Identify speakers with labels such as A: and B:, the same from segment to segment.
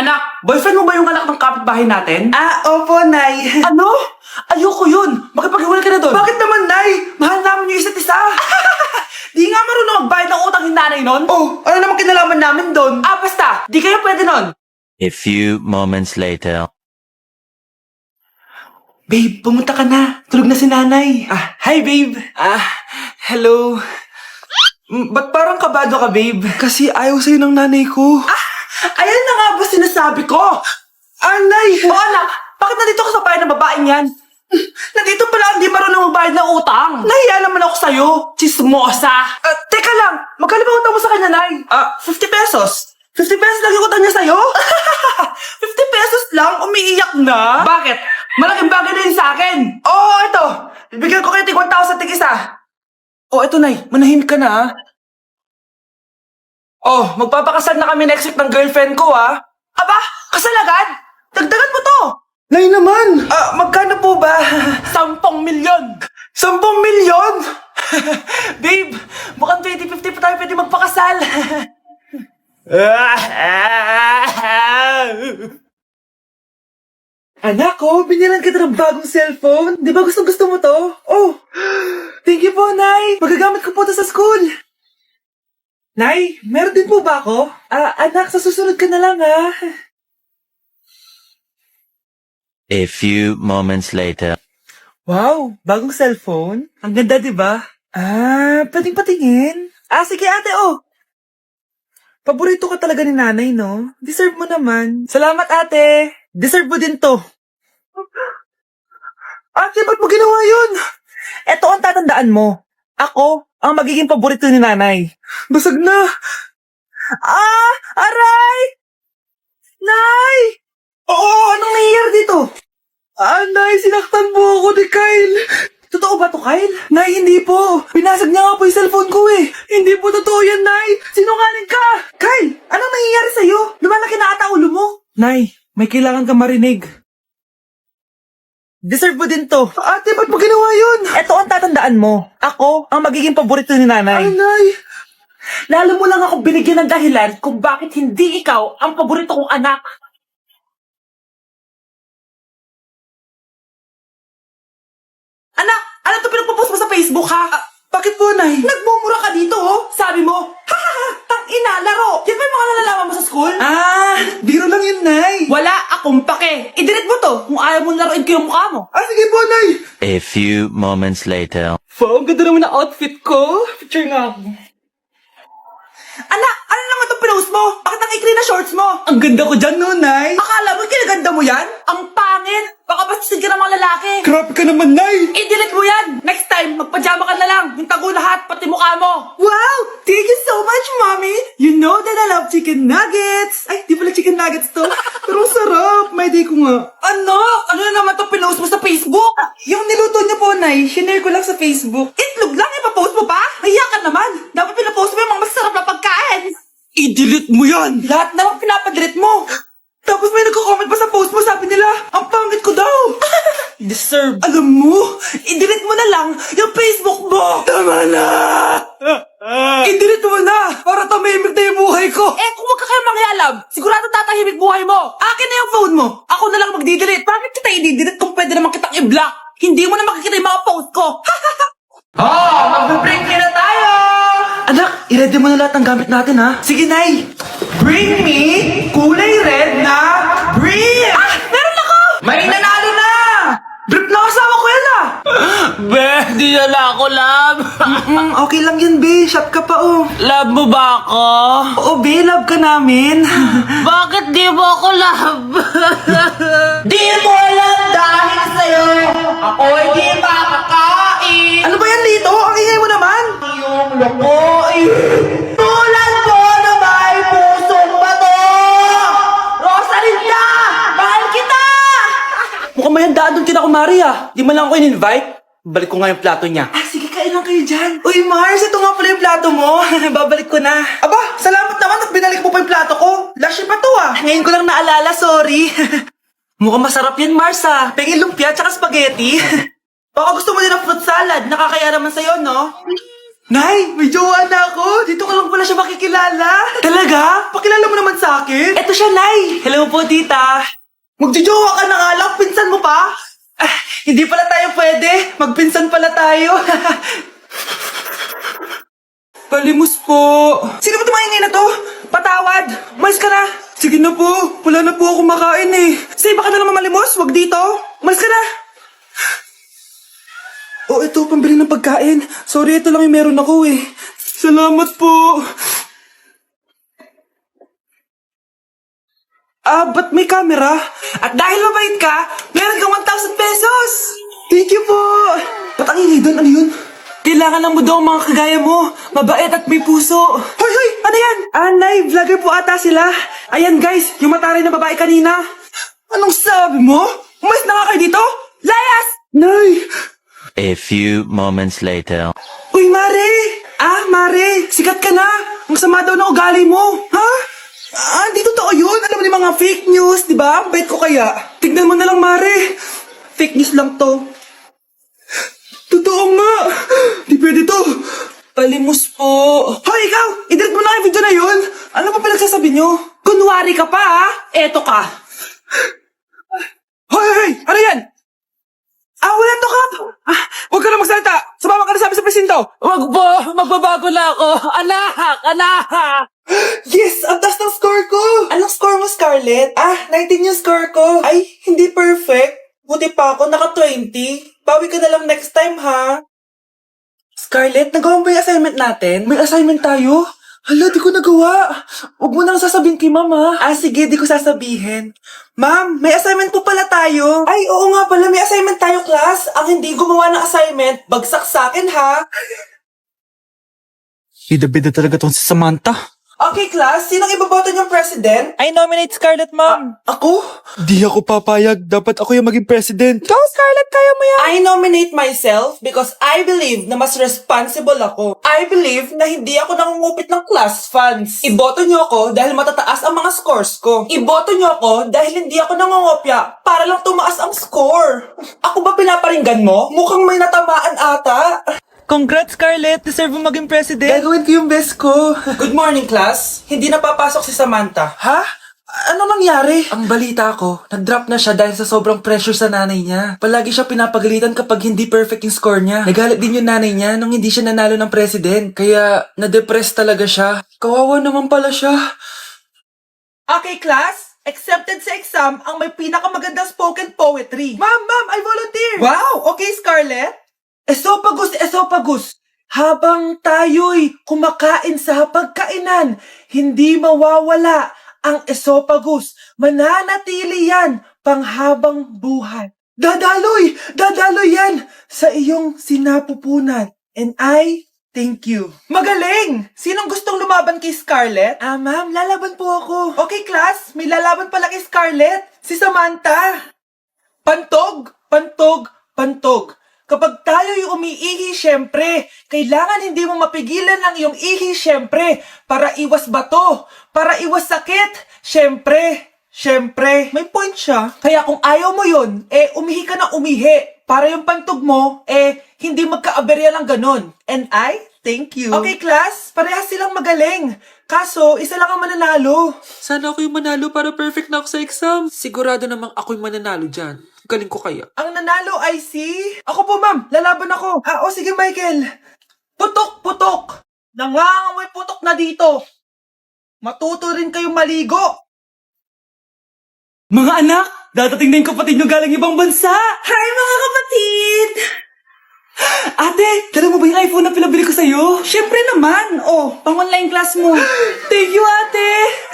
A: Anak, boyfriend mo ba yung anak ng kapitbahay natin?
B: Opo, Nay.
A: Ano? Ayoko yun. Makipaghiwalay ka na doon.
B: Bakit naman, Nay? Mahal namin yung isa't isa.
A: Di nga marunong magbayad ng utang yung nanay nun?
B: Oh, ano naman kinalaman namin doon?
A: Basta. Di kayo pwede nun.
C: A few moments later.
B: Babe, pumunta ka na. Tulog na si Nanay.
A: Hi, babe. Hello.
B: Ba't parang kabado ka, babe? Kasi ayaw sa'yo ng nanay ko.
A: Ayan na nga ba sinasabi ko?
B: Nay!
A: O anak, bakit nandito ka sa bahay ng babaeng yan? Nandito pala hindi marunong magbayad ng utang. Nahiya naman ako sa'yo. Chismosa. Teka lang, magkano ba utang mo sa kanya, Nay? 50 pesos. 50 pesos lang yung utang niya sa'yo? 50 pesos lang? Umiiyak na? Bakit? Malaking bagay na yun sa akin. Ito. Bibigyan ko kayo tig 1,000 tig isa. Ito, Nay. Manahimik ka na, magpapakasal na kami next week ng girlfriend ko, Aba, kasal agad? Dagdagan mo to.
B: Nay naman! Magkano po ba?
A: 10 milyon.
B: 10 milyon?
A: Babe, mukhang 2050 pa tayo pwede magpakasal.
B: Anak ko, binilan kita ng bagong cellphone. Di ba gusto mo to? Thank you po, Nay. Magagamit ko po to sa school. Nay, meron din po ba ako? Anak, sa susunod ka na lang,
C: A few moments later.
B: Wow, bagong cellphone? Ang ganda, di ba? Pwedeng patingin. Sige ate, Paborito ka talaga ni nanay, no? Deserve mo naman. Salamat, ate. Deserve mo din to. Ate, ba't mo ginawa yun? Eto ang tatandaan mo. Ako ang magiging paborito ni nanay. Basag na. Aray! Nay! Anong nangyayari dito? Nay, sinaktan mo ako ni Kyle. Totoo ba to, Kyle? Nay, hindi po. Pinasag niya nga po yung cellphone ko Hindi po totoo yan, Nay. Sinungaling ka. Kyle, anong nangyayari sa'yo? Lumalaki na ata ulo mo. Nay, may kailangan ka marinig. Deserve mo din to. Ate, ba't mo ginawa yun? Eto ang tatandaan mo. Ako ang magiging paborito ni nanay. Nay.
A: Lalo mo lang ako binigyan ng dahilan kung bakit hindi ikaw ang paborito kong anak. Anak, ano to pinagpo-post mo sa Facebook, ha?
B: Bakit po, Nay?
A: Nagmumura ka dito, Sabi mo, tang-ina, laro. Yan ba yung mga nalalaman mo sa school?
B: Biro lang yun, Nay.
A: Wala akong pake. I-delete mo to kung ayaw mo laruin ko yung mukha mo.
B: Sige po, Nay.
C: A few moments later.
B: Wow, ang ganda naman ng outfit ko. Picture nga ako.
A: Anak, ano naman itong pinost mo? Bakit ang ikli na shorts mo?
B: Ang ganda ko dyan, no, Nay?
A: Akala mo kinaganda mo yan? Ang pangit! Baka bastusin ka ng mga lalaki.
B: Grabe ka naman, Nay.
A: I-delete mo yan! Next time, magpajama ka na lang. Yung tago lahat, pati mukha mo.
B: Wow! Thank you so much, Mommy! You know that I love chicken nuggets! Ay, di pala chicken nuggets to. Pero sarap! May day ko nga.
A: Ano? Ano na naman itong pinost mo sa Facebook?
B: Yung niluto niyo po, Nay, shinare ko lang sa Facebook.
A: Itlog lang, ipapost mo pa? Mahiya ka naman. Dapat pinapost mo yung mga masarap na pagkain. I-delete mo yan! Lahat naman pinapadelete mo.
B: Tapos may nagko-comment pa sa post mo, sabi nila, ang pangit ko daw!
A: Deserve.
B: Alam mo,
A: I-delete mo na lang yung Facebook mo.
B: tama na! I-delete mo na, para tamimik na yung buhay ko!
A: Kung wag ka kayo mangyalab, sigurado tatahimik buhay mo. Akin na yung phone mo. Ako na lang magdi-delete. Bakit kita i-delete kung pwede naman kitang i-block? Hindi mo na makikita yung mga post ko. Mag-break na tayo!
B: Anak, i-ready mo na lahat ng gamit natin, ha? Sige, Nay!
A: Bring me kulay red na brief! Meron ako! May nanalo na! Brief na kasama ko yan, Be, di na ako, love.
B: Okay lang yan, Be. Shop ka pa,
A: Love mo ba ako?
B: Oo, Be. Love ka namin.
A: Bakit di mo ako love? Di mo alam dahil sa'yo, ako'y di makakain.
B: Ano ba yan, Lito? Ang ingay mo naman.
A: Yung lokoin. Tulad ko na may pusong bato. Rosalinda, mahal kita!
B: Mukhang may handaan doon kina Kumari, Di man lang ako in-invite. Balik ko nga yung plato niya.
A: Sige, kain lang kayo dyan.
B: Uy, Mars, ito nga pala yung plato mo. Babalik ko na. Aba, salamat naman at binalik mo pa yung plato ko. Last year pa to, Ngayon ko lang naalala, sorry. Mukhang masarap yan, Mars, Pengin lumpia tsaka spaghetti. Baka gusto mo din ng fruit salad. Nakakaya naman sa'yo, no? Nay, may jowa na ako. Dito ka lang pala siya makikilala. Talaga? Pakilala mo naman sa akin. Eto siya, Nay. Hello po, tita. Magjojowa ka na nga lang, pinsan mo pa? Hindi pala tayo pwede. Magpinsan pala tayo. Palimos po. Sino ba tumahingay na to? Patawad. Umalis ka na. Sige na po. Wala na po ako makain eh. Sa iba ka na naman malimos. Wag dito. Umalis ka na. Oh, ito, pambili ng pagkain. Sorry, ito lang yung meron ako eh. Salamat po. Ba't may camera? At dahil mabait ka, meron kang 1,000 pesos! Thank you po! Ba't ang ingay doon? Ano yun? Kailangan lang mo daw ang mga kagaya mo. Mabait at may puso. Hoy, hoy! Ano yan? Nay, vlogger po ata sila. Ayan guys, yung mataray na babae kanina. Anong sabi mo? Umalis na nga kayo dito? Layas! Nay!
C: A few moments later.
B: Uy, Mare! Mare! Sikat ka na! Ang sama daw ng ugali mo! Ha? Di totoo yun! Alam mo yung mga fake news, di ba? Ang bait ko kaya. Tignan mo na lang, Mare! Fake news lang to. Totoo nga! Di pwede to! Palimos po! Hoy, ikaw! I-delete mo na yung video na yun! Ano pa pinagsasabi nyo? Kunwari ka pa, ha? Eto ka! Hoy, hoy! Ano yan? Wala to, Kap! Huwag ka na magsalita! Sumama ka na sa amin sa presinto!
A: Wag po! Magbabago na ako! Anak!
B: Yes! Ang taas ng score ko! Anong score mo, Scarlett? 19 yung score ko. Ay, hindi perfect. Buti pa ako, naka 20. Bawi ka na lang next time, ha? Scarlett, nagawa mo ba yung assignment natin? May assignment tayo? Hala, di ko nagawa. Huwag mo nang sasabihin kay Mama. Sige, di ko sasabihin. Ma'am, may assignment po pala tayo. Ay, oo nga pala, may assignment tayo, class. Ang hindi gumawa ng assignment, bagsak sa akin, ha?
D: Bida-bida talaga tong si Samantha.
B: Okay, class, sinong iboboto niyong president?
A: I nominate Scarlett, ma'am.
B: Ako?
D: Di ako papayag. Dapat ako yung maging president.
A: Go, Scarlett! Kaya mo yan!
B: I nominate myself because I believe na mas responsible ako. I believe na hindi ako nangungupit ng class funds. Iboto niyo ako dahil matataas ang mga scores ko. Iboto niyo ako dahil hindi ako nangungopya para lang tumaas ang score. Ako ba pinaparinggan mo? Mukhang may natamaan ata.
A: Congrats, Scarlett! Deserve mo maging president!
B: Gagawin ko yung best ko. Good morning, class. Hindi na papasok si Samantha. Ha? Ano nangyari? Ang balita ko, nag-drop na siya dahil sa sobrang pressure sa nanay niya. Palagi siya pinapagalitan kapag hindi perfect yung score niya. Nagalit din yung nanay niya nung hindi siya nanalo ng president. Kaya, na-depress talaga siya. Kawawa naman pala siya. Okay, class. Accepted sa exam ang may pinakamagandang spoken poetry. Ma'am, I volunteer! Wow! Okay, Scarlett. Esophagus. Habang tayo'y kumakain sa pagkainan, hindi mawawala ang esophagus. Mananatili yan panghabang buhay. Dadaloy yan sa iyong sinapupunan. And I thank you. Magaling! Sinong gustong lumaban kay Scarlett? Ma'am, lalaban po ako. Okay, class, may lalaban pala kay Scarlett. Si Samantha. Pantog. Kapag tayo'y umiihi, syempre, kailangan hindi mo mapigilan ang iyong ihi, syempre, para iwas bato, para iwas sakit, syempre, may point siya. Kaya kung ayaw mo yun, umihi ka na umihi, para yung pantog mo, hindi magka-aberya lang ganun. And I thank you. Okay, class, parehas silang magaling. Kaso, isa lang ang mananalo.
E: Sana ako yung manalo para perfect na ako sa exam. Sigurado namang ako yung mananalo dyan. Galing ko kaya.
B: Ang nanalo ay si... Ako po, ma'am. Lalaban ako. Sige, Michael. Putok. Nangangamoy putok na dito. Matuto rin kayong maligo.
A: Mga anak! Dadating na yung kapatid nyo galing ibang bansa!
B: Hi, mga kapatid!
A: Ate, dala mo ba yung iPhone na pinabili ko sa'yo?
B: Siyempre naman. Pang-online class mo.
A: Thank you, ate!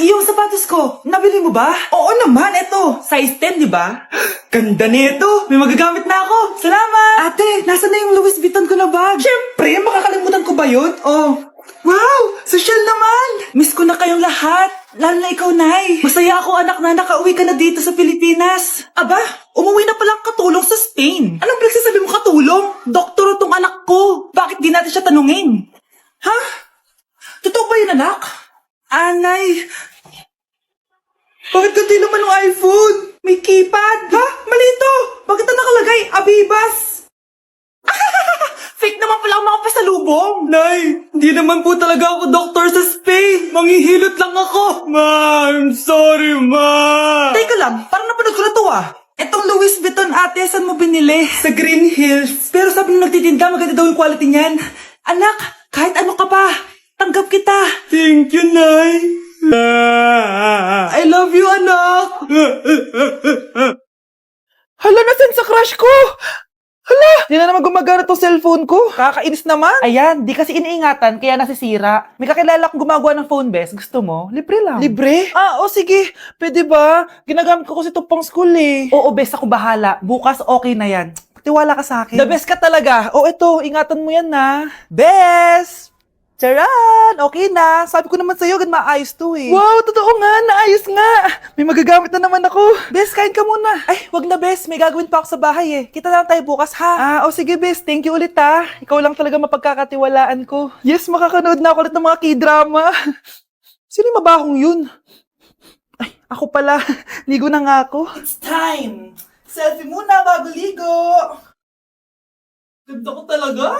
B: Yung sapatos ko, nabili mo ba? Oo naman, eto. Size 10, di ba?
A: Ganda nito! May magagamit na ako! Salamat!
B: Ate, nasa na yung Louis Vuitton ko na bag? Siyempre, makakalimutan ko ba yun? Wow! Social naman!
A: Miss ko na kayong lahat! Lalo na ikaw, Nay! Masaya ako, anak, na nakauwi ka na dito sa Pilipinas!
B: Aba, umuwi na palang katulong sa Spain.
A: Anong pinagsasabi mo katulong? Doktor tong anak ko! Bakit di natin siya tanungin?
B: Ha? Totoo ba yun, anak?
A: Nay!
B: Bakit ganti naman ng iPhone? May keypad. Ha? Mali ito! Bakit na nakalagay? Abibas!
A: Fake naman pala tama ka pa sa lubong.
B: Nay, hindi naman po talaga ako doktor sa Spain. Manghihilot lang ako. Ma, I'm sorry, ma.
A: Teka lang, parang napanood ko na to ah.
B: Etong Louis Vuitton ate, saan mo binili? Sa Green Hills. Pero sabi nung nagtitinda, maganda daw yung quality niyan.
A: Anak, kahit ano ka pa, tanggap kita.
B: Thank you, Nay. I love you, anak.
A: Hala, nasan sa crush ko? Hala, di na naman gumagana tong cellphone ko. Kakainis naman. Ayan, di kasi iniingatan, kaya nasisira. May kakilala akong gumagawa ng phone best. Gusto mo? Libre lang. Libre? O sige. Pwede ba? Ginagamit ko kasi ito pang school eh. Oo, best, ako bahala. Bukas okay na yan. Tiwala ka sa akin. The best ka talaga. Ito, ingatan mo yan na. Best! Charan! Okay na. Sabi ko naman sa'yo, gan maayos to eh. Wow, totoo nga. Naayos nga. May magagamit na naman ako. Bes, kain ka muna. Ay, wag na Bes. May gagawin pa ako sa bahay eh. Kita na lang tayo bukas ha. Sige Bes. Thank you ulit ha. Ikaw lang talaga mapagkakatiwalaan ko. Yes, makakanood na ako ulit ng mga k-drama. Sino yung mabahong yun? Ay, ako pala. Ligo na nga ako. It's time. Selfie muna bago ligo. Ganda ko talaga.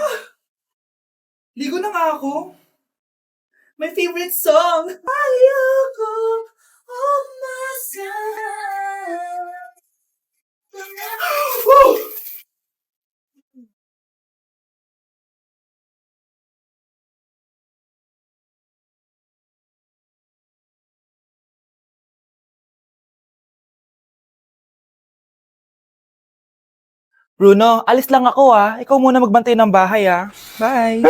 A: Ligo na nga ako. My favorite song. Ayoko umasan. Bruno, alis lang ako ah. Ikaw muna magbantay ng bahay ah. Bye.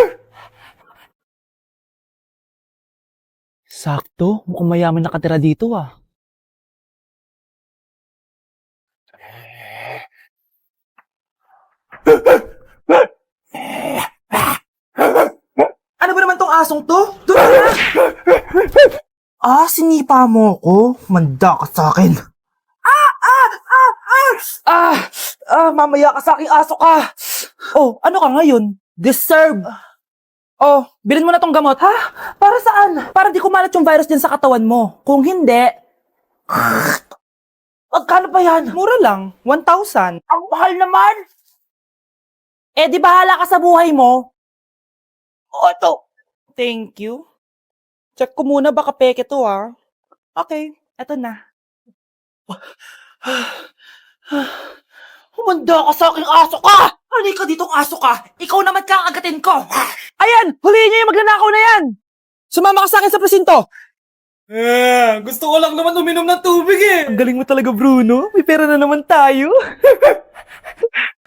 A: Sakto, mukhang mayaman nakatira dito ah. Ano ba naman tong asong to? Doon na! Sinipa mo ko? Manda ka sa akin. Mamaya ka sa aking aso ka. Ano ka ngayon? Deserve. Bilhin mo na tong gamot. Ha? Para saan? Para di kumalat yung virus din sa katawan mo. Kung hindi... Magkano pa yan? Mura lang. 1,000. Ang mahal naman! Di bahala ka sa buhay mo. Ito. Thank you. Check ko muna, baka peke to ah. Okay, eto na. Humanda ka sa aking aso ka! Halika ditong aso ka! Ikaw naman kakagatin ko! Ayan! Huliin niyo yung magnanakaw na yan! Sumama ka sa akin sa presinto!
B: Gusto ko lang naman uminom ng tubig eh.
A: Ang galing mo talaga, Bruno. May pera na naman tayo.